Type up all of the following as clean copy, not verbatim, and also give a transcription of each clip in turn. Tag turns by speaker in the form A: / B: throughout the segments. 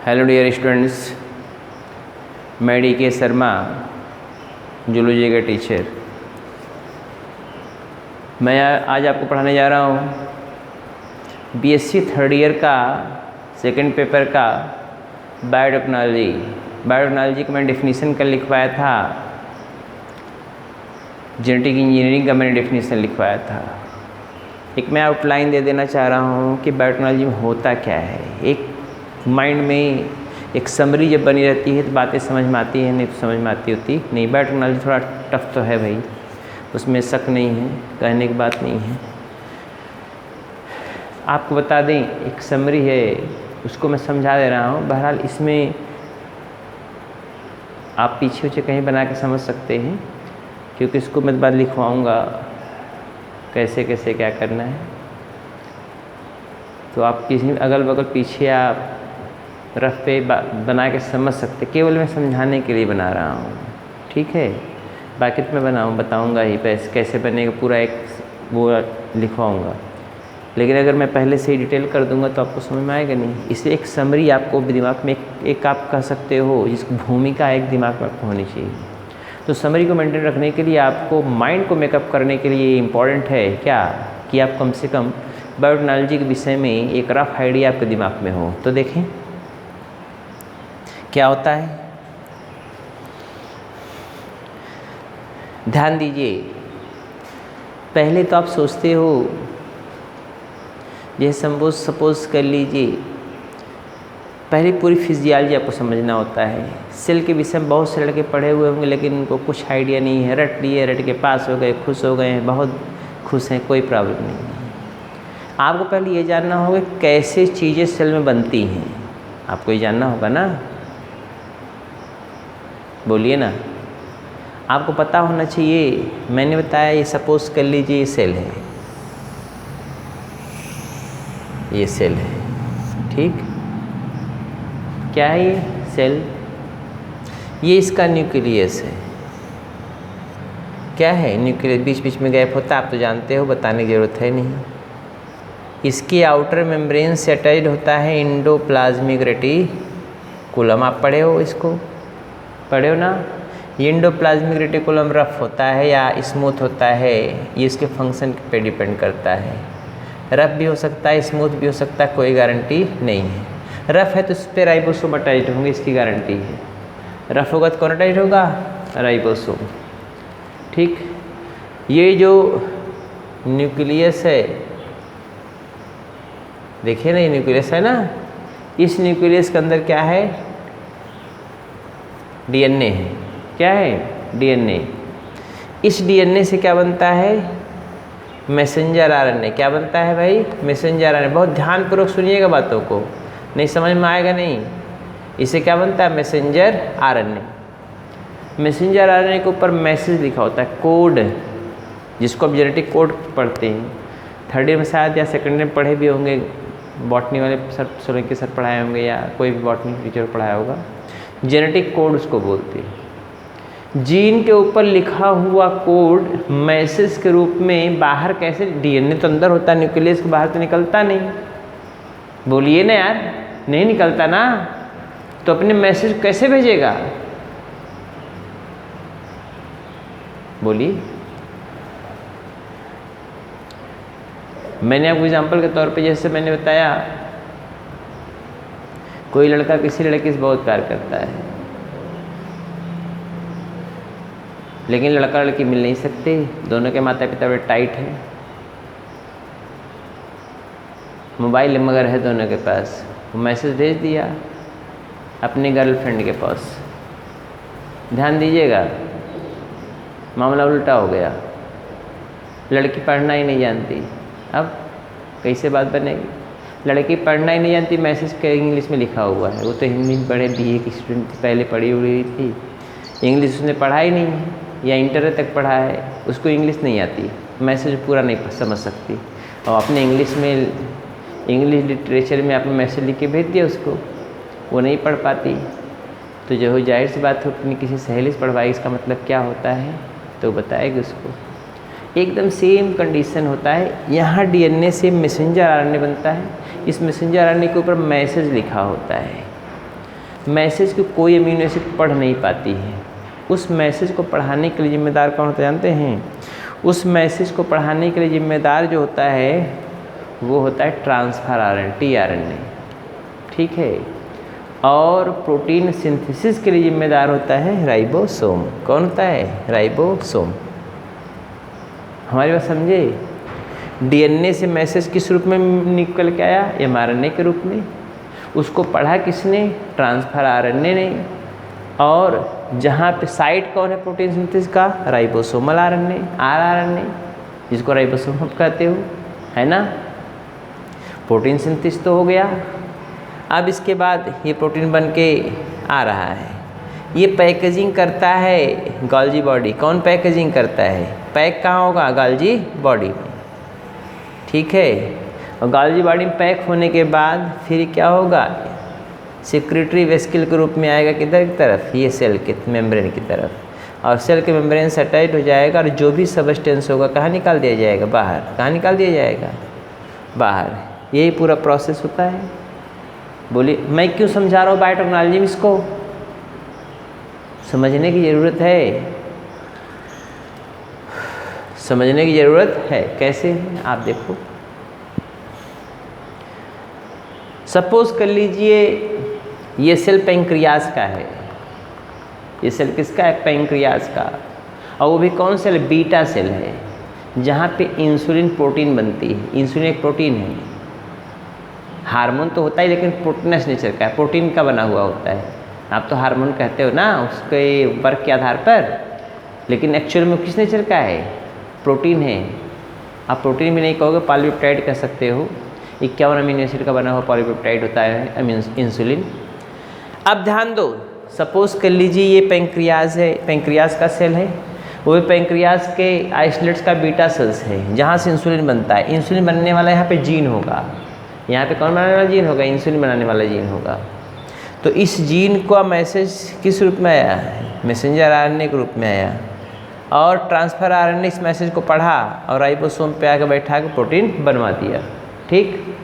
A: Hello dear students, मैं DK. Sharma, zoology का teacher. मैं आज आपको पढ़ाने जा रहा हूँ बीएससी थर्ड ईयर का सेकंड पेपर का बायोटेक्नोलॉजी। बायोटेक्नोलॉजी का मैंने डेफिनेशन कल लिखवाया था, जेनेटिक इंजीनियरिंग का मैंने डेफिनेशन लिखवाया था। एक मैं आउटलाइन दे देना चाह रहा हूँ कि बायोटेक्नोलॉजी में होता क्या है। एक माइंड में एक समरी जब बनी रहती है तो बातें समझ में आती है, नहीं तो समझ में आती होती नहीं। बायोटेक्नोलॉजी थोड़ा टफ तो है भाई, उसमें शक नहीं है, कहने की बात नहीं है। आपको बता दें, एक समरी है, उसको मैं समझा दे रहा हूँ। बहरहाल इसमें आप पीछे उछे कहीं बना के समझ सकते हैं, क्योंकि इसको मैं बाद लिखवाऊँगा कैसे कैसे क्या करना है। तो आप किसी अगल बगल पीछे आप रफ पे बना के समझ सकते। केवल मैं समझाने के लिए बना रहा हूँ, ठीक है। बाकी तो मैं बताऊँगा ही कैसे बनेगा, पूरा एक वो लिखवाऊँगा। लेकिन अगर मैं पहले से ही डिटेल कर दूँगा तो आपको समझ में आएगा नहीं। इसलिए एक समरी आपको दिमाग में एक आप कह सकते हो, जिसकी भूमिका एक दिमाग में आपको होनी चाहिए। तो समरी को मेंटेन रखने के लिए आपको माइंड को मेकअप करने के लिए इम्पॉर्टेंट है क्या कि आप कम से कम बायोटेक्नोलॉजी के विषय में एक रफ आइडिया आपके दिमाग में हो। तो देखें क्या होता है, ध्यान दीजिए। पहले तो आप सोचते हो, जैसे सपोज कर लीजिए, पहले पूरी फिजियोलॉजी आपको समझना होता है। सेल के विषय में बहुत से लड़के पढ़े हुए होंगे, लेकिन उनको कुछ आइडिया नहीं है। रट लिए, रट के पास हो गए, खुश हो गए हैं, बहुत खुश हैं, कोई प्रॉब्लम नहीं है। आपको पहले ये जानना होगा कैसे चीज़ें सेल में बनती हैं। आपको ये जानना होगा ना, बोलिए ना। आपको पता होना चाहिए। मैंने बताया, ये सपोज कर लीजिए ये सेल है, ये सेल है, ठीक। क्या है ये सेल? ये इसका न्यूक्लियस है। क्या है न्यूक्लियस? बीच बीच में गैप होता है, आप तो जानते हो, बताने की जरूरत है नहीं। इसके आउटर मेम्ब्रेन से अटैच्ड होता है एंडोप्लाज्मिक रेटिकुलम। आप पढ़े हो, इसको पढ़े हो ना। ये एंडोप्लाज्मिक रेटिकुलम रफ होता है या स्मूथ होता है, ये इसके फंक्शन पे डिपेंड करता है। रफ भी हो सकता है, स्मूथ भी हो सकता है, कोई गारंटी नहीं है। रफ है तो इस पर राइबोसोम अटैच्ड होंगे, इसकी गारंटी है। रफ होगा तो कौन अटैच्ड होगा? राइबोसोम, ठीक। ये जो न्यूक्लियस है, देखिए ना, ये न्यूक्लियस है ना। इस न्यूक्लियस के अंदर क्या है? डीएनए है। क्या है? डीएनए। इस डीएनए से क्या बनता है? Messenger RNA. क्या बनता है भाई? Messenger RNA. बहुत ध्यानपूर्वक सुनिएगा बातों को, नहीं समझ में आएगा नहीं। इसे क्या बनता है? Messenger RNA. मैसेंजर आरएनए के ऊपर मैसेज लिखा होता है, कोड, जिसको आप जेनेटिक कोड पढ़ते हैं। थर्ड ईयर में शायद या सेकेंड ईयर में पढ़े भी होंगे, बॉटनी वाले सर, सोलंकी सर पढ़ाए होंगे, या कोई भी बॉटनी टीचर पढ़ाया होगा। जेनेटिक कोड उसको बोलते हैं। जीन के ऊपर लिखा हुआ कोड मैसेज के रूप में बाहर कैसे? डीएनए तो अंदर होता है, न्यूक्लियस के बाहर तो निकलता नहीं। बोलिए ना यार, नहीं निकलता ना, तो अपने मैसेज कैसे भेजेगा? बोलिए। मैंने आपको एग्जाम्पल के तौर पे, जैसे मैंने बताया, कोई लड़का किसी लड़की से बहुत प्यार करता है, लेकिन लड़का लड़की मिल नहीं सकते, दोनों के माता पिता बड़े टाइट हैं। मोबाइल मगर है दोनों के पास। वो मैसेज भेज दिया अपने गर्लफ्रेंड के पास। ध्यान दीजिएगा, मामला उल्टा हो गया। लड़की पढ़ना ही नहीं जानती, अब कैसे बात बनेगी? लड़की पढ़ना ही नहीं जानती, मैसेज के इंग्लिश में लिखा हुआ है। वो तो हिंदी में पढ़े, बीए की स्टूडेंट थी, पहले पढ़ी हुई थी, इंग्लिश उसने पढ़ा ही नहीं है, या इंटर तक पढ़ा है, उसको इंग्लिश नहीं आती, मैसेज पूरा नहीं समझ सकती। और अपने इंग्लिश लिटरेचर में आपने मैसेज लिख के भेज दिया उसको, वो नहीं पढ़ पाती। तो जो जाहिर सी बात हो, अपनी किसी सहेली से पढ़वाई, इसका मतलब क्या होता है तो बताएगी उसको। एकदम सेम कंडीशन होता है। यहाँ डीएनए से मैसेंजर आरएनए बनता है। इस मैसेंजर आरएनए के ऊपर मैसेज लिखा होता है। मैसेज को कोई अमीनो एसिड पढ़ नहीं पाती है। उस मैसेज को पढ़ाने के लिए जिम्मेदार कौन होता है जानते हैं? उस मैसेज को पढ़ाने के लिए जिम्मेदार जो होता है वो होता है ट्रांसफर टीआरएनए, ठीक है। और प्रोटीन सिंथेसिस के लिए जिम्मेदार होता है राइबोसोम। कौन होता है? राइबोसोम। हमारी बात समझे? डीएनए से मैसेज किस रूप में निकल के आया? एमआरएनए के रूप में। उसको पढ़ा किसने? ट्रांसफर आरएनए ने। और जहाँ पे साइट कौन है प्रोटीन सिंथेसिस का? राइबोसोमल आरएनए, आरआरएनए, जिसको राइबोसोम आप कहते हो, है ना। प्रोटीन सिंथेसिस तो हो गया। अब इसके बाद ये प्रोटीन बन के आ रहा है, ये पैकेजिंग करता है गोल्जी बॉडी। कौन पैकेजिंग करता है? पैक कहाँ होगा? गोल्जी बॉडी में, ठीक है। और गोल्जी बॉडी में पैक होने के बाद फिर क्या होगा? सिक्रेटरी वेस्किल के रूप में आएगा किधर की तरफ? ये सेल के मेम्ब्रेन की तरफ। और सेल के मेम्ब्रेन से अटैच हो जाएगा और जो भी सबस्टेंस होगा कहाँ निकाल दिया जाएगा? बाहर। कहाँ निकाल दिया जाएगा? बाहर। यही पूरा प्रोसेस होता है। बोलिए, मैं क्यों समझा रहा हूँ बायोटेक्नोलॉजी में? इसको समझने की ज़रूरत है, समझने की ज़रूरत है। कैसे है आप देखो। सपोज कर लीजिए ये सेल पेंक्रियाज का है। ये सेल किसका है? पेंक्रियाज का। और वो भी कौन सेल? बीटा सेल है, जहाँ पे इंसुलिन प्रोटीन बनती है। इंसुलिन एक प्रोटीन है, हार्मोन तो होता है लेकिन प्रोटीनस नेचर का है, प्रोटीन का बना हुआ होता है। आप तो हार्मोन कहते हो ना उसके वर्क के आधार पर, लेकिन एक्चुअल में किस नेचर का है? प्रोटीन है। आप प्रोटीन भी नहीं कहोगे, पॉलीपेप्टाइड कह सकते हो। 51 अमीनो एसिड का बना हुआ पॉलीपेप्टाइड होता है इंसुलिन। अब ध्यान दो, सपोज कर लीजिए ये पेंक्रियाज है, पेंक्रियाज का सेल है। वो भी पेंक्रियाज के आइसोलेट्स का बीटा सेल्स है, जहाँ से इंसुलिन बनता है। इंसुलिन बनने वाला यहाँ पे जीन होगा। यहाँ पे कौन बनाने वाला जीन होगा? इंसुलिन बनाने वाला जीन होगा। तो इस जीन का मैसेज किस रूप में आया? मैसेंजर आरएनए के रूप में आया। और ट्रांसफर आरएनए इस मैसेज को पढ़ा और राइबोसोम पे आकर बैठा के प्रोटीन बनवा दिया, ठीक।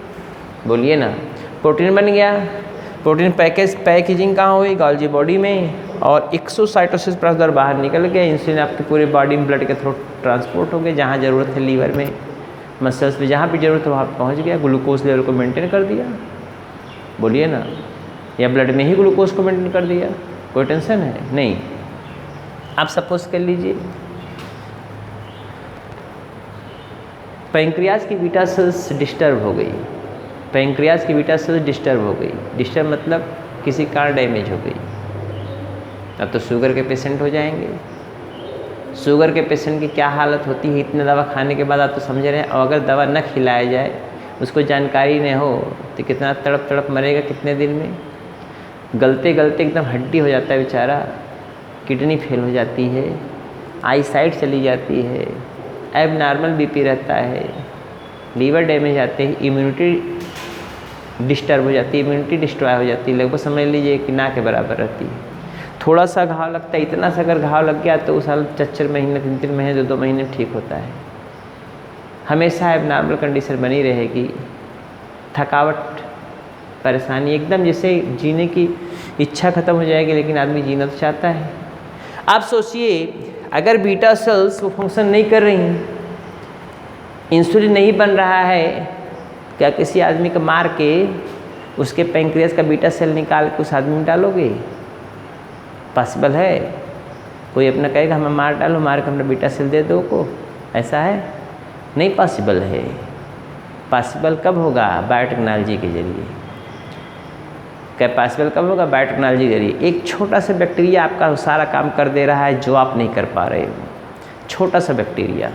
A: बोलिए ना, प्रोटीन बन गया। प्रोटीन पैकेजिंग कहाँ हुई? गोल्जी बॉडी में। और एक्सोसाइटोसिस प्रोसेस बाहर निकल गया। इंसुलिन आपकी पूरी बॉडी में ब्लड के थ्रू ट्रांसपोर्ट हो गया, जहाँ ज़रूरत है लीवर में, मसल्स में, जहाँ भी ज़रूरत है वहाँ पहुँच गया। ग्लूकोज लेवल को मेंटेन कर दिया। बोलिए ना, या ब्लड में ही ग्लूकोज को मेंटेन कर दिया। कोई टेंशन है नहीं। आप सपोज कर लीजिए पैंक्रियाज की बीटा सेल्स डिस्टर्ब हो गई। पैंक्रियाज की बीटा सेल्स डिस्टर्ब हो गई। डिस्टर्ब मतलब किसी कारण डैमेज हो गई। अब तो शुगर के पेशेंट हो जाएंगे। शुगर के पेशेंट की क्या हालत होती है इतने दवा खाने के बाद? आप तो समझ रहे हैं। और अगर दवा न खिलाया जाए, उसको जानकारी नहीं हो, तो कितना तड़प तड़प मरेगा कितने दिन में। गलते गलते एकदम हड्डी हो जाता है बेचारा। किडनी फेल हो जाती है, आई साइट चली जाती है, एब नॉर्मल बीपी रहता है, लीवर डैमेज आते हैं, इम्यूनिटी डिस्टर्ब हो जाती है, इम्यूनिटी डिस्ट्रॉय हो जाती है। लगभग समझ लीजिए कि ना के बराबर रहती है। थोड़ा सा घाव लगता है, इतना सा अगर घाव लग गया तो उस साल 4 महीने 3 महीने 2 महीने में ठीक होता है। हमेशा एब नॉर्मल कंडीशन बनी रहेगी। थकावट, परेशानी, एकदम जैसे जीने की इच्छा खत्म हो जाएगी, लेकिन आदमी जीना तो चाहता है। आप सोचिए अगर बीटा सेल्स वो फंक्शन नहीं कर रही हैं, इंसुलिन नहीं बन रहा है, क्या किसी आदमी को मार के उसके पैंक्रियाज का बीटा सेल निकाल के उस आदमी में डालोगे? पॉसिबल है? कोई अपना कहेगा हमें मार डालो, मार के हमने बीटा सेल दे दो को? ऐसा है? नहीं पॉसिबल है। पॉसिबल कब होगा? बायोटेक्नोलॉजी के जरिए। क्या पॉसिबल कब होगा? बायोटेक्नोलॉजी के जरिए। एक छोटा सा बैक्टीरिया आपका सारा काम कर दे रहा है जो आप नहीं कर पा रहे हो। छोटा सा बैक्टीरिया,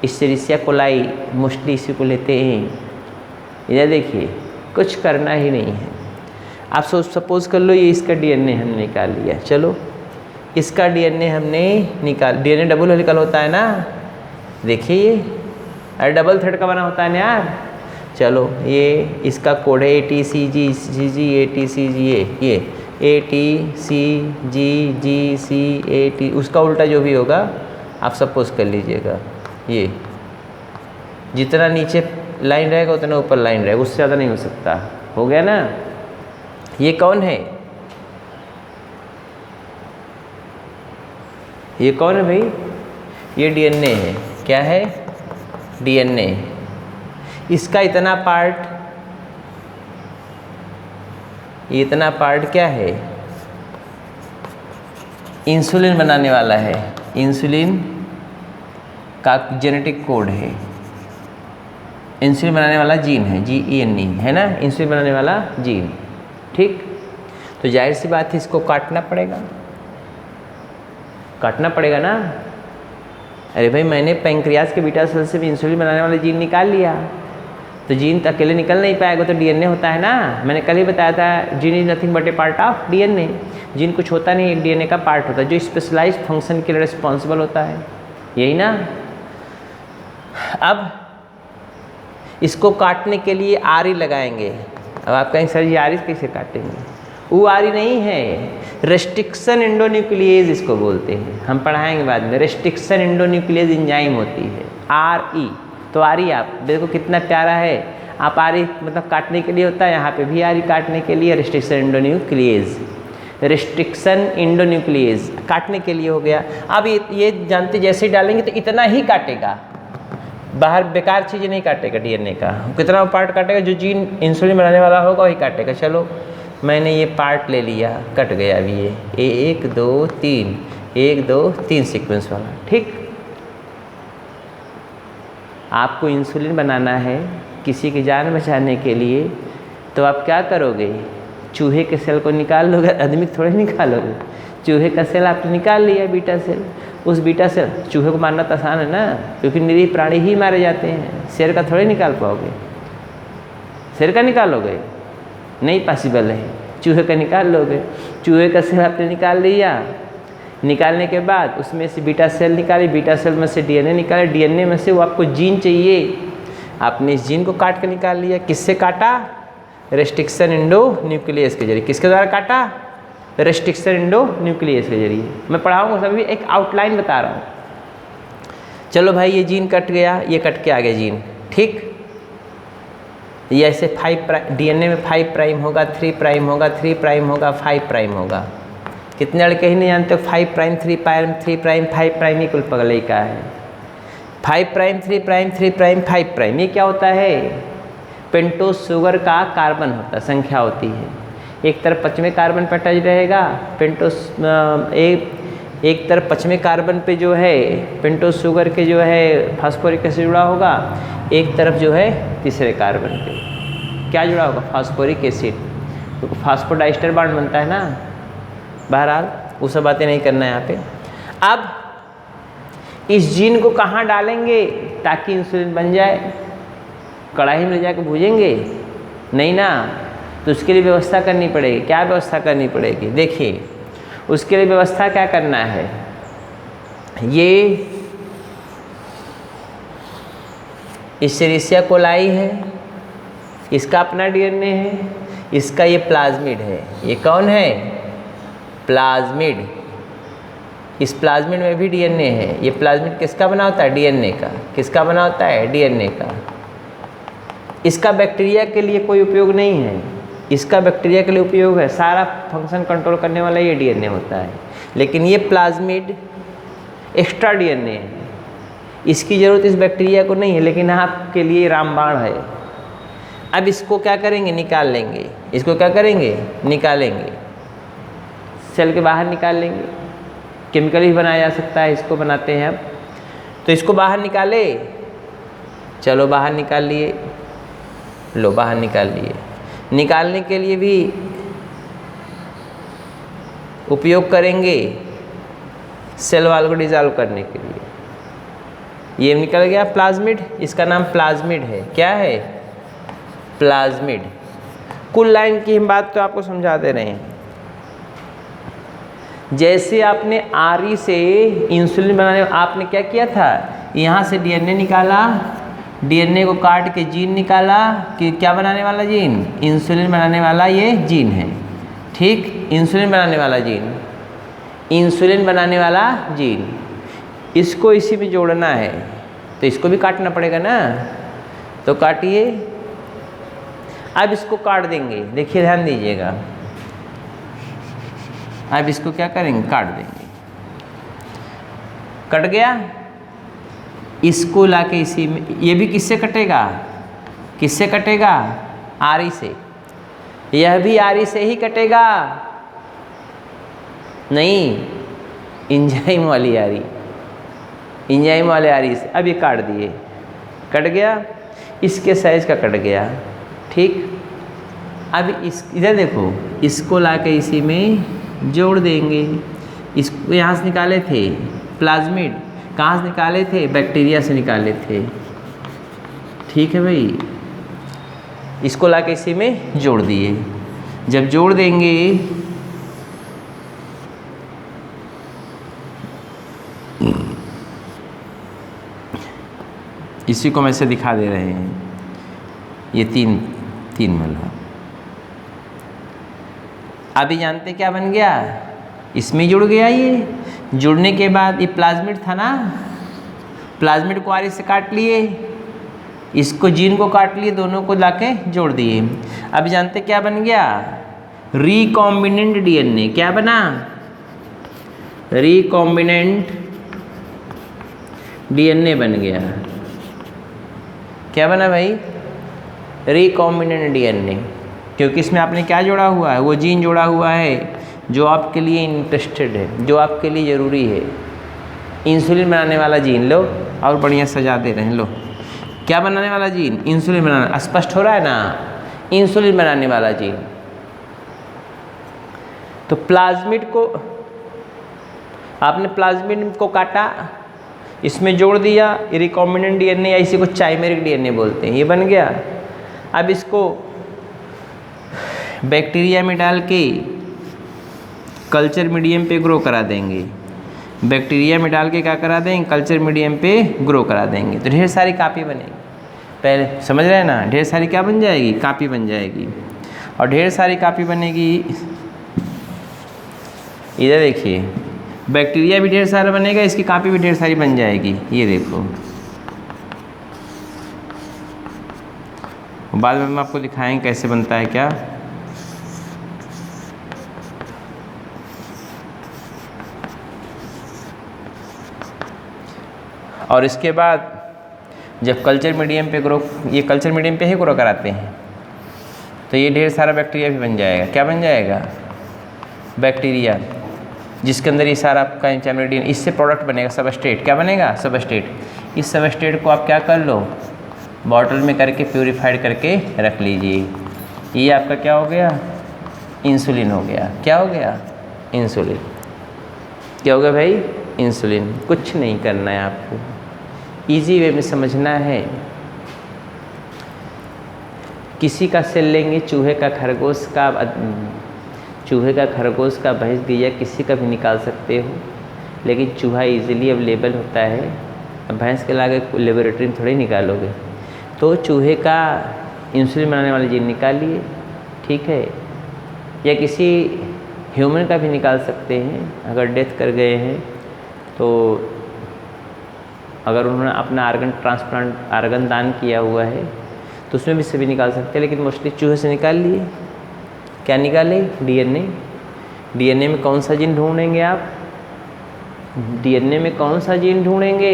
A: इसेरिशिया कोलाई मोस्टली इसी को लेते हैं। इधर देखिए, कुछ करना ही नहीं है। आप सपोज कर लो ये इसका डीएनए हमने निकाल लिया। चलो इसका डीएनए हमने निकाल, डीएनए डबल हेलिकल होता है ना, देखिए ये अरे डबल थ्रेड का बना होता है ना यार। चलो ये इसका कोड है ATCG ATCG, ये ATCG AT, उसका उल्टा जो भी होगा आप सपोज कर लीजिएगा। ये जितना नीचे लाइन रहेगा उतना ऊपर लाइन रहेगा, उससे ज़्यादा नहीं हो सकता। हो गया ना? ये कौन है? ये कौन है भाई? ये डीएनए है। क्या है? डीएनए। इसका इतना पार्ट, ये इतना पार्ट क्या है? इंसुलिन बनाने वाला है। इंसुलिन का जेनेटिक कोड है। इंसुलिन बनाने वाला जीन है, GENE है ना, इंसुलिन बनाने वाला जीन। ठीक, तो जाहिर सी बात है इसको काटना पड़ेगा, काटना पड़ेगा ना। अरे भाई मैंने पैंक्रियाज के बीटा सेल से भी इंसुलिन बनाने वाला जीन निकाल लिया, तो जीन तो अकेले निकल नहीं पाएगा, तो डीएनए होता है ना। मैंने कल ही बताया था gene is nothing but A part of DNA. Gene कुछ होता नहीं, एक डीएनए का पार्ट होता है जो स्पेशलाइज्ड फंक्शन के लिए रिस्पॉन्सिबल होता है, यही ना। अब इसको काटने के लिए आरी लगाएंगे। अब आप कहेंगे सर ये आरी कैसे काटेंगे? वो आरी नहीं है, रेस्ट्रिक्शन एंडोन्यूक्लिएज इसको बोलते हैं, हम पढ़ाएंगे बाद में। रेस्ट्रिक्शन एंडोन्यूक्लिएज एंजाइम होती है, RE। तो आरी आप देखो कितना प्यारा है, आप आरी मतलब काटने के लिए होता है, यहाँ पे भी आरी काटने के लिए रेस्ट्रिक्शन एंडोन्यूक्लिएज। रेस्ट्रिक्शन एंडोन्यूक्लिएज काटने के लिए हो गया। अब ये जानते जैसे ही डालेंगे तो इतना ही काटेगा, बाहर बेकार चीज़ें नहीं काटेगा। डीएनए का कितना पार्ट काटेगा? जो जीन इंसुलिन बनाने वाला होगा वही काटेगा। चलो मैंने ये पार्ट ले लिया, कट गया अभी ये 1 2 3 1 2 3 सीक्वेंस वाला। ठीक, आपको इंसुलिन बनाना है किसी की जान बचाने के लिए, तो आप क्या करोगे? चूहे के सेल को निकाल लोगे, आदमी थोड़े निकालोगे। चूहे का सेल आपने निकाल लिया, बीटा सेल। उस बीटा सेल, चूहे को मारना तो आसान है ना, क्योंकि निरीह प्राणी ही मारे जाते हैं, शेर का थोड़े निकाल पाओगे। शेर का निकालोगे? नहीं पॉसिबल है, चूहे का निकाल लोगे। चूहे का सेल आपने निकाल लिया, निकालने के बाद उसमें से बीटा सेल निकाले, बीटा सेल में से डीएनए निकाले, डीएनए में से वो आपको जीन चाहिए, आपने इस जीन को काट कर निकाल लिया। किससे काटा? रेस्ट्रिक्शन एंडोन्यूक्लियस के जरिए। किसके द्वारा काटा? रेस्ट्रिक्शन एंडोन्यूक्लियस के जरिए। मैं पढ़ाऊँगा सभी, एक आउटलाइन बता रहा हूँ। चलो भाई ये जीन कट गया, ये कट के आ गया जीन। ठीक, ये ऐसे 5 डीएनए में 5 प्राइम होगा, 3 प्राइम होगा, 3 प्राइम होगा, 5 प्राइम होगा। कितने लड़के ही नहीं जानते 5 प्राइम 3 प्राइम 3 प्राइम 5 प्राइम, ये कुल पगले का है। 5 प्राइम 3 प्राइम 3 प्राइम 5 प्राइम, ये क्या होता है? पेंटोज शुगर का कार्बन होता है, संख्या होती है। एक तरफ 5वें कार्बन पर अटैच रहेगा पेंटोज, एक तरफ 5वें कार्बन पे जो है पेंटोज शुगर के जो है फास्फोरिक एसिड जुड़ा होगा, एक तरफ जो है तीसरे कार्बन पे क्या जुड़ा होगा? Phosphoric acid. तो फास्फोडाइस्टर बॉन्ड बनता है ना। बहरहाल वो सब बातें नहीं करना है यहाँ पे। अब इस जीन को कहाँ डालेंगे ताकि इंसुलिन बन जाए? कढ़ाई में ले जाकर भूजेंगे? नहीं ना, तो उसके लिए व्यवस्था करनी पड़ेगी। क्या व्यवस्था करनी पड़ेगी? देखिए उसके लिए व्यवस्था क्या करना है। ये इसेरिशिया कोलाई है, इसका अपना डीएनए है, इसका ये प्लाज्मिड है। ये कौन है? प्लाज्मिड। इस प्लाज्मिड में भी डीएनए है। ये प्लाज्मिड किसका बना होता है? डीएनए का। किसका बना होता है? डीएनए का। इसका बैक्टीरिया के लिए कोई उपयोग नहीं है, इसका बैक्टीरिया के लिए उपयोग है। सारा फंक्शन कंट्रोल करने वाला ये डीएनए होता है। लेकिन ये प्लाज्मिड एक्स्ट्रा डीएनए है, इसकी ज़रूरत इस बैक्टीरिया को नहीं है, लेकिन आपके लिए रामबाण है। अब इसको क्या करेंगे? निकाल लेंगे। इसको क्या करेंगे? निकालेंगे, सेल के बाहर निकाल लेंगे। केमिकल भी बनाया जा सकता है, इसको बनाते हैं अब। तो इसको बाहर निकाले, चलो बाहर निकाल लिए, लो बाहर निकाल लिए। निकालने के लिए भी उपयोग करेंगे सेल वाल को डिजॉल्व करने के लिए। ये निकल गया प्लाज्मिड, इसका नाम प्लाज्मिड है। क्या है? प्लाज्मिड। कुल लाइन की हम बात तो आपको समझा दे रहे हैं। जैसे आपने आरी से इंसुलिन बनाने, आपने क्या किया था? यहाँ से डीएनए निकाला, डीएनए को काट के जीन निकाला कि क्या बनाने वाला जीन? इंसुलिन बनाने वाला ये जीन है। ठीक, इंसुलिन बनाने वाला जीन, इंसुलिन बनाने वाला जीन, इसको इसी में जोड़ना है, तो इसको भी काटना पड़ेगा ना। तो काटिए। अब इसको काट देंगे। देखिए ध्यान दीजिएगा, अब इसको क्या करेंगे, काट देंगे। कट गया, इसको लाके इसी में, ये भी किससे कटेगा, किससे कटेगा, आरी से। यह भी आरी से ही कटेगा, नहीं इंजाइम वाली आरी, इंजाइम वाले आरी से। अब ये काट दिए, कट गया, इसके साइज का कट गया, ठीक। अब इस इधर देखो, इसको लाके इसी में जोड़ देंगे। इसको यहाँ से निकाले थे प्लाज्मिड, कहाँ से निकाले थे, बैक्टीरिया से निकाले थे, ठीक है भाई। इसको लाके इसी में जोड़ दिए। जब जोड़ देंगे इसी को मैं से दिखा दे रहे हैं, ये तीन मलबा। अभी जानते क्या बन गया, इसमें जुड़ गया। ये जुड़ने के बाद ये प्लाज्मिड था ना, प्लाज्मिड को आरी से काट लिए, इसको जीन को काट लिए, दोनों को लाके जोड़ दिए। अब जानते क्या बन गया, रिकॉम्बिनेंट डीएनए। क्या बना, रिकॉम्बिनेंट डीएनए बन गया। क्या बना भाई, रिकॉम्बिनेंट डीएनए, क्योंकि इसमें आपने क्या जोड़ा हुआ है, वो जीन जोड़ा हुआ है जो आपके लिए इंटरेस्टेड है, जो आपके लिए ज़रूरी है। इंसुलिन बनाने वाला जीन लो, और बढ़िया सजा दे रहे हैं, लो क्या बनाने वाला जीन, इंसुलिन बनाना। स्पष्ट हो रहा है ना, इंसुलिन बनाने वाला जीन। तो प्लाज्मिड को आपने प्लाज्मिड को काटा, इसमें जोड़ दिया, रिकॉम्बिनेंट डीएनए या इसी को चाइमेरिक डीएनए बोलते हैं, ये बन गया। अब इसको बैक्टीरिया में डाल के कल्चर मीडियम पे ग्रो करा देंगे। बैक्टीरिया में डाल के क्या करा देंगे, कल्चर मीडियम पे ग्रो करा देंगे, तो ढेर सारी कापी बनेगी। पहले समझ रहे हैं ना, ढेर सारी क्या बन जाएगी, कापी बन जाएगी। और ढेर सारी कापी बनेगी, इधर देखिए, बैक्टीरिया भी ढेर सारा बनेगा, इसकी कापी भी ढेर सारी बन जाएगी। ये देखो, बाद में हम आपको दिखाएंगे कैसे बनता है क्या। और इसके बाद जब कल्चर मीडियम पे ग्रो, ये कल्चर मीडियम पे ही ग्रो कराते हैं, तो ये ढेर सारा बैक्टीरिया भी बन जाएगा। क्या बन जाएगा, बैक्टीरिया, जिसके अंदर ये सारा आपका इंचामेरिडियन, इससे प्रोडक्ट बनेगा सबस्ट्रेट। क्या बनेगा, सबस्ट्रेट। इस सबस्ट्रेट को आप क्या कर लो, बॉटल में करके प्यूरिफाइड करके रख लीजिए। ये आपका क्या हो गया, इंसुलिन हो गया। क्या हो गया, इंसुलिन। क्या हो गया भाई, इंसुलिन। कुछ नहीं करना है आपको, इजी वे में समझना है। किसी का सेल लेंगे, चूहे का, खरगोश का, भैंस गैया, किसी का भी निकाल सकते हो, लेकिन चूहा इजीली अवेलेबल होता है। अब भैंस के लाके लेबोरेटरी में थोड़ी निकालोगे, तो चूहे का इंसुलिन बनाने वाले जीन निकाल लिए, ठीक है। या किसी ह्यूमन का भी निकाल सकते हैं, अगर डेथ कर गए हैं तो, अगर उन्होंने अपना आर्गन दान किया हुआ है तो उसमें भी सभी निकाल सकते हैं, लेकिन मोस्टली चूहे से निकाल लिए। क्या निकाले, डीएनए। डीएनए में कौन सा जीन ढूंढेंगे आप, डीएनए में कौन सा जीन ढूंढेंगे,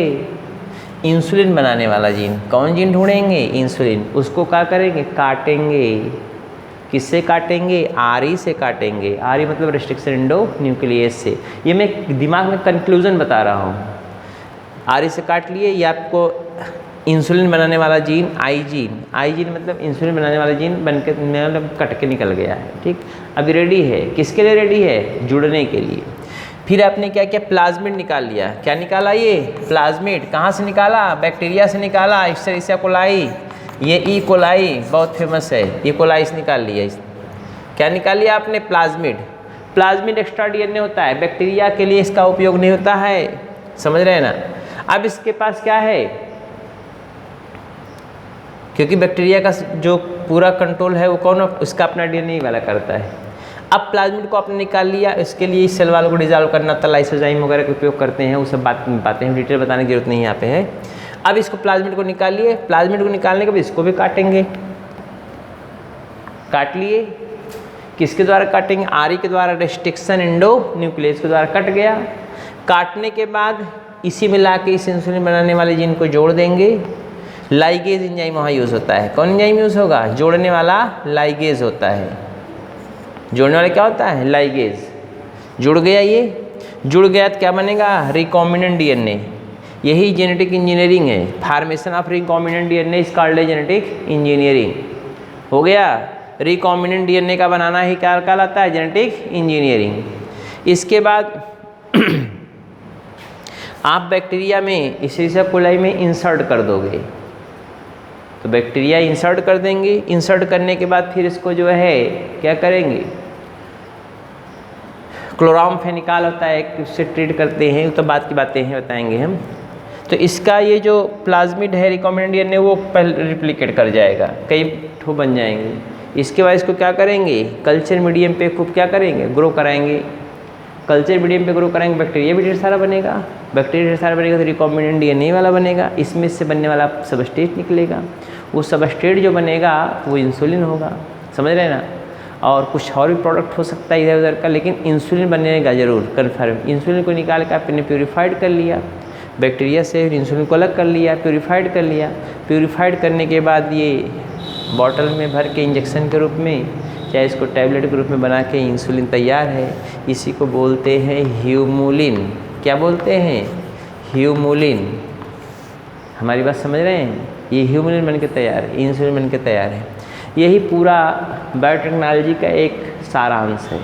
A: इंसुलिन बनाने वाला जीन। कौन जीन ढूंढेंगे, इंसुलिन। उसको क्या करेंगे, काटेंगे। किससे काटेंगे, आरी से काटेंगे। आरी मतलब रिस्ट्रिक्शन एंडोन्यूक्लियस से। ये मैं दिमाग में कंक्लूजन बता रहा हूँ। आरी से काट लिए, ये आपको इंसुलिन बनाने वाला जीन, आई जीन मतलब इंसुलिन बनाने वाला जीन बन के मतलब कट के निकल गया है, ठीक। अभी रेडी है, किसके लिए रेडी है, जुड़ने के लिए। फिर आपने क्या किया, प्लाज्मिड निकाल लिया। क्या निकाला, ये प्लाज्मिड। कहाँ से निकाला, बैक्टीरिया से निकाला, इस्चेरिशिया कोलाई। ये ई कोलाई बहुत फेमस है, ई कोलाई से निकाल लिया। क्या निकाल लिया आपने, प्लाज्मिड। प्लाज्मिड एक्स्ट्रा डीएनए होता है, बैक्टीरिया के लिए इसका उपयोग नहीं होता है, समझ रहे हैं ना। अब इसके पास क्या है, क्योंकि बैक्टीरिया का जो पूरा कंट्रोल है वो कौन, उसका अपना डीएनए वाला करता है। अब प्लाज्मिड को आपने निकाल लिया, इसके लिए इस सेल वालों को डिजॉल्व करना था, लाइसोजाइम वगैरह का उपयोग करते हैं, वो सब बातें हम डिटेल बताने की जरूरत नहीं यहाँ पे है। अब इसको प्लाज्मिड को निकाल लिए, प्लाज्मिड को निकालने के बाद इसको भी काटेंगे। काट लिए, किसके द्वारा काटेंगे? आरई के द्वारा, रेस्ट्रिक्शन एंडो न्यूक्लियस के द्वारा कट गया। काटने के बाद इसी में ला के इस इंसुलिन बनाने वाले जीन को जोड़ देंगे। लाइगेज एंजाइम वहाँ यूज़ होता है। कौन एंजाइम यूज़ होगा? जोड़ने वाला लाइगेज होता है। जोड़ने वाला क्या होता है? लाइगेज। जुड़ गया, ये जुड़ गया तो क्या बनेगा? Recombinant DNA. यही जेनेटिक इंजीनियरिंग है। Formation of recombinant DNA is called genetic engineering. हो गया। रिकॉम्बिनेंट डीएनए का बनाना ही क्या कहलाता है? Genetic engineering. इसके बाद आप बैक्टीरिया में इसीलिए कोलाई में इंसर्ट कर दोगे, तो बैक्टीरिया इंसर्ट कर देंगे। इंसर्ट करने के बाद फिर इसको जो है क्या करेंगे? क्लोरामफेनिकॉल होता है, उससे ट्रीट करते हैं, तो बात की बातें हैं, बताएंगे हम। तो इसका ये जो प्लाज्मिड है रिकॉम्बिनेंट डीएनए वो पहले रिप्लिकेट कर जाएगा, कई ठो बन जाएंगे। इसके बाद इसको क्या करेंगे? कल्चर मीडियम पे खूब क्या करेंगे? ग्रो कराएंगे। कल्चर मीडियम पे ग्रो कराएंगे, बैक्टीरिया भी ढेर सारा बनेगा। बैक्टीरिया ढेर सारा बनेगा तो रिकॉम्बिनेंट डीएनए वाला बनेगा। इसमें से बनने वाला सबस्ट्रेट निकलेगा। वो सबस्ट्रेट जो बनेगा वो इंसुलिन होगा। समझ रहे हैं ना? और कुछ और भी प्रोडक्ट हो सकता है इधर उधर का, लेकिन इंसुलिन बनेगा ज़रूर कन्फर्म। इंसुलिन को निकाल कर आपने प्योरीफाइड कर लिया बैक्टीरिया से, इंसुलिन को अलग कर लिया, प्योरीफाइड कर लिया। प्योरीफाइड करने के बाद ये बॉटल में भर के इंजेक्शन के रूप में, चाहे इसको टैबलेट के रूप में बना के इंसुलिन तैयार है। इसी को बोलते हैं ह्यूमुलिन। क्या बोलते हैं? ह्यूमुलिन। हमारी बात समझ रहे हैं? ये ह्यूमुलिन बन के तैयार है, इंसुलिन बन के तैयार है। यही पूरा बायोटेक्नोलॉजी का एक सारांश है।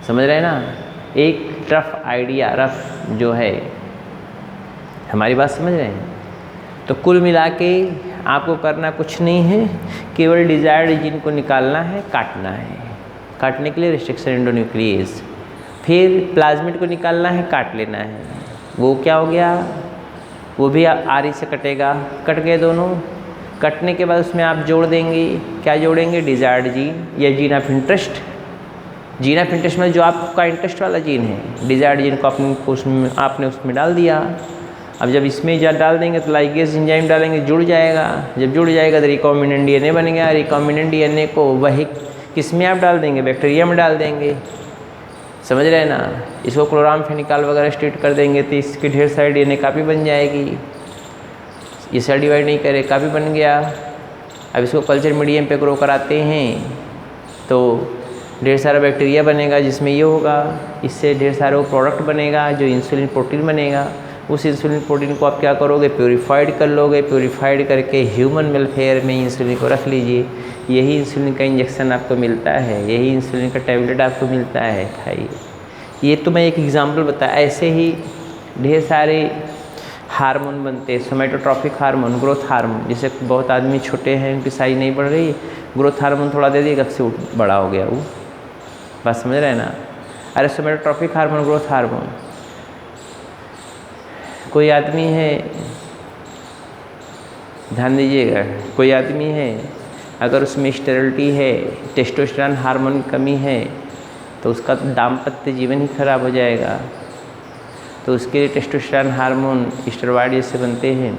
A: समझ रहे हैं ना? एक रफ आइडिया, रफ जो है, हमारी बात समझ रहे हैं? तो कुल मिला के आपको करना कुछ नहीं है, केवल डिजायर्ड जीन को निकालना है, काटना है। काटने के लिए रिस्ट्रिक्शन एंडोन्यूक्लियस, फिर प्लाज्मिड को निकालना है, काट लेना है। वो क्या हो गया? वो भी आरी से कटेगा। कट गए दोनों। कटने के बाद उसमें आप जोड़ देंगे, क्या जोड़ेंगे? डिजायर्ड जीन या gene of interest. Gene of interest में जो आपका इंटरेस्ट वाला जीन है, डिजायर्ड जीन को आपने उसमें डाल दिया। अब जब इसमें डाल देंगे तो लाइगेज एंजाइम डालेंगे, जुड़ जाएगा। जब जुड़ जाएगा तो रिकॉम्बिनेंट डीएनए बन गया। रिकॉम्बिनेंट डीएनए को वही किस में आप डाल देंगे? बैक्टीरिया में डाल देंगे। समझ रहे हैं ना? इसको क्लोरामफेनिकॉल वगैरह स्ट्रीट कर देंगे तो इसकी ढेर सारी डीएनए कापी बन जाएगी। ये सेल डिवाइड नहीं करे, कापी बन गया। अब इसको कल्चर मीडियम पे ग्रो कराते हैं तो ढेर सारा बैक्टीरिया बनेगा जिसमें ये होगा। इससे ढेर सारा वो प्रोडक्ट बनेगा जो इंसुलिन प्रोटीन बनेगा। उस इंसुलिन प्रोटीन को आप क्या करोगे? प्योरीफाइड कर लोगे। प्योरीफाइड करके ह्यूमन वेलफेयर में इंसुलिन को रख लीजिए। यही इंसुलिन का इंजेक्शन आपको मिलता है, यही इंसुलिन का टैबलेट आपको मिलता है, खाइए। ये तो मैं एक एग्जांपल बताया। ऐसे ही ढेर सारे हार्मोन बनते हैं, सोमेटोट्रॉपिक हार्मोन, ग्रोथ हार्मोन। जैसे बहुत आदमी छोटे हैं, उनकी साइज नहीं बढ़ रही, ग्रोथ हार्मोन थोड़ा दे दिए, कब से बड़ा हो गया वो। बात समझ रहे हैं ना? अरे सोमेटोट्रॉपिक हार्मोन, ग्रोथ हार्मोन। कोई आदमी है, ध्यान दीजिएगा, कोई आदमी है अगर उसमें स्टेरिलिटी है, टेस्टोस्टेरोन हार्मोन की कमी है, तो उसका दाम्पत्य जीवन ही खराब हो जाएगा। तो उसके लिए टेस्टोस्टेरोन हार्मोन स्टेरॉइड जैसे बनते हैं।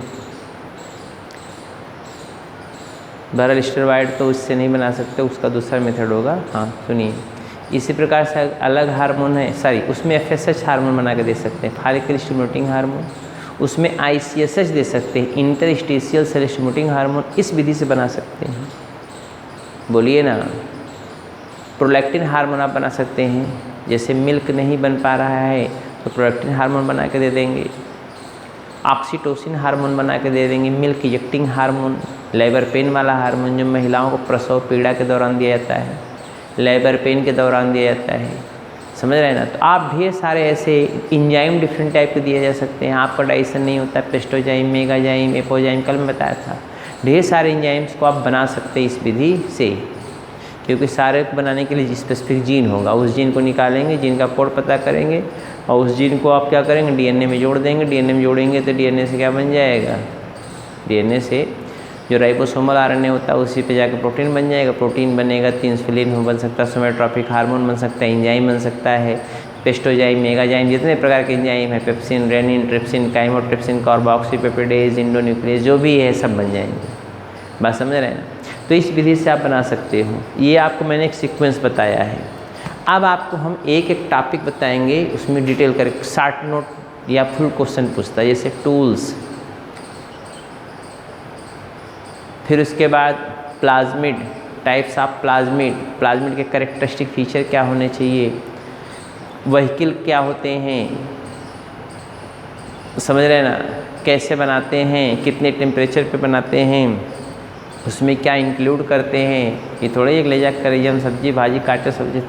A: बहरहाल स्टेरॉइड तो उससे नहीं बना सकते, उसका दूसरा मेथड होगा। हाँ सुनिए, इसी प्रकार से अलग हार्मोन है, उसमें FSH हार्मोन बना के दे सकते हैं, फॉलिकल स्टिमुलेटिंग हार्मोन। उसमें ICSH दे सकते हैं, इंटरस्टिशियल सेल स्टिमुलेटिंग हार्मोन। इस विधि से बना सकते हैं। बोलिए ना। प्रोलैक्टिन हार्मोन आप बना सकते हैं। जैसे मिल्क नहीं बन पा रहा है तो प्रोलैक्टिन हार्मोन बना के दे देंगे। ऑक्सीटोसिन हार्मोन बना के दे देंगे। Milk injecting hormone, labour pain वाला हार्मोन जो महिलाओं को प्रसव पीड़ा के दौरान दिया जाता है, लेबर पेन के दौरान दिया जाता है। समझ रहे हैं ना? तो आप ढेर सारे ऐसे इंजाइम डिफरेंट टाइप के दिए जा सकते हैं। आपका डाइजेशन नहीं होता है, पेस्टोजाइम, मेगाजाइम, एपोजाइम, कल मैं बताया था। ढेर सारे इंजाइम्स को आप बना सकते हैं इस विधि से, क्योंकि सारे को बनाने के लिए स्पेसिफिक जीन होगा। उस जीन को निकालेंगे, जीन का कोड पता करेंगे और उस जीन को आप क्या करेंगे? डीएनए में जोड़ देंगे। डीएनए में जोड़ेंगे तो डीएनए से क्या बन जाएगा? डीएनए से जो राइबोसोमल आरएनए होता है उसी पे जाकर प्रोटीन बन जाएगा। प्रोटीन बनेगा तो इंसुलिन बन सकता है, सोमेटोट्रॉपिक हार्मोन बन सकता है, इंजाइम बन सकता है, पेस्टोजाइम, मेगाजाइम, जितने प्रकार के इंजाइम है, pepsin, rennin, trypsin, chymotrypsin, carboxypeptidase, endonuclease, जो भी है सब बन जाएंगे। बात समझ रहे हैं? तो इस विधि से आप बना सकते हो। ये आपको मैंने एक सीक्वेंस बताया है। अब आपको हम एक एक टॉपिक बताएंगे, उसमें डिटेल करके शॉर्ट नोट या फुल क्वेश्चन पूछता है, जैसे टूल्स, फिर उसके बाद plasmid, types of plasmid, plasmid के कैरेक्टरिस्टिक फीचर क्या होने चाहिए, व्हीकल क्या होते हैं, समझ रहे हैं ना, कैसे बनाते हैं, कितने टेम्परेचर पे बनाते हैं, उसमें क्या इंक्लूड करते हैं। ये थोड़ा एक ले जा कर हम सब्जी भाजी काटे सब्जी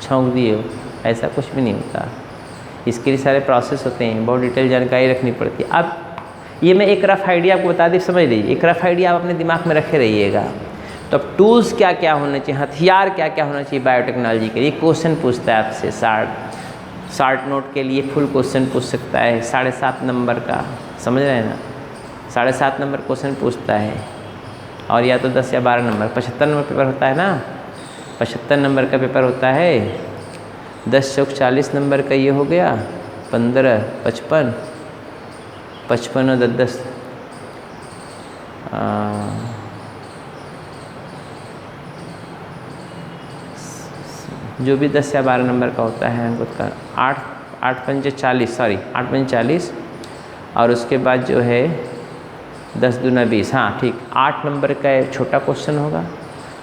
A: छौंक दिए हो, ऐसा कुछ भी नहीं होता। इसके लिए सारे प्रोसेस होते हैं, बहुत डिटेल जानकारी रखनी पड़ती है। अब ये मैं एक रफ आइडिया आपको बता दी, समझ लीजिए, एक रफ आइडिया आप अपने दिमाग में रखे रहिएगा। तो अब टूल्स क्या क्या होने चाहिए, हथियार क्या क्या होना चाहिए बायोटेक्नोलॉजी के लिए, क्वेश्चन पूछता है आपसे। शॉर्ट नोट के लिए फुल क्वेश्चन पूछ सकता है 7.5 नंबर का, समझ रहे हैं ना, 7.5 नंबर क्वेश्चन पूछता है, और या तो 10 या 12 नंबर। 75 नंबर पेपर होता है ना, 75 नंबर का पेपर होता है। 10 चौक 40 नंबर का ये हो गया, 15 55 55 और 10 जो भी 10 या 12 नंबर का होता है उसका 8 पंजे 40, और उसके बाद जो है 10 दूना 20, हाँ ठीक, 8 नंबर का छोटा क्वेश्चन होगा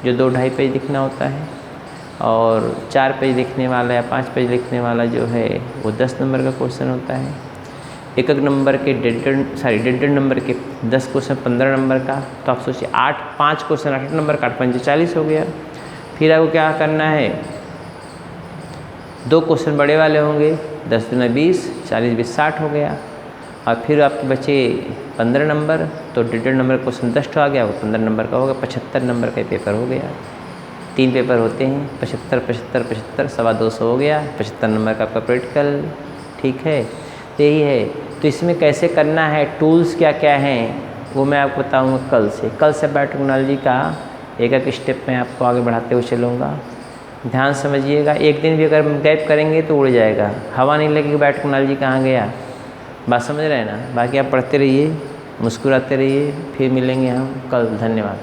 A: जो 2-2.5 पेज लिखना होता है, और 4 पेज लिखने वाला या 5 पेज लिखने वाला जो है वो 10 नंबर का क्वेश्चन होता है। एक नंबर के डेढ़ नंबर के 10 क्वेश्चन 15 नंबर का, तो आप सोचिए 5 क्वेश्चन 8 नंबर का, 8 पंजे 40 हो गया। फिर आपको क्या करना है, 2 क्वेश्चन बड़े वाले होंगे, 10 दूना 20, 40 20 60 हो गया, और फिर आपके बचे 15 नंबर, तो 1.5 नंबर क्वेश्चन 10 आ गया, वो 15 नंबर का होगा, 75 नंबर का पेपर हो गया। 3 पेपर होते हैं, 75 सवा 200 हो गया, 75 नंबर का आपका प्रैक्टिकल, ठीक है। तो यही है। तो इसमें कैसे करना है, टूल्स क्या क्या हैं, वो मैं आपको बताऊँगा कल से बायोटेक्नोलॉजी का एक स्टेप में आपको आगे बढ़ाते हुए चलूँगा। ध्यान समझिएगा, एक दिन भी अगर गैप करेंगे तो उड़ जाएगा, हवा नहीं लगेगी, बायोटेक्नोलॉजी कहाँ गया, बात समझ रहे हैं ना। बाकी आप पढ़ते रहिए, मुस्कुराते रहिए, फिर मिलेंगे हम कल। धन्यवाद।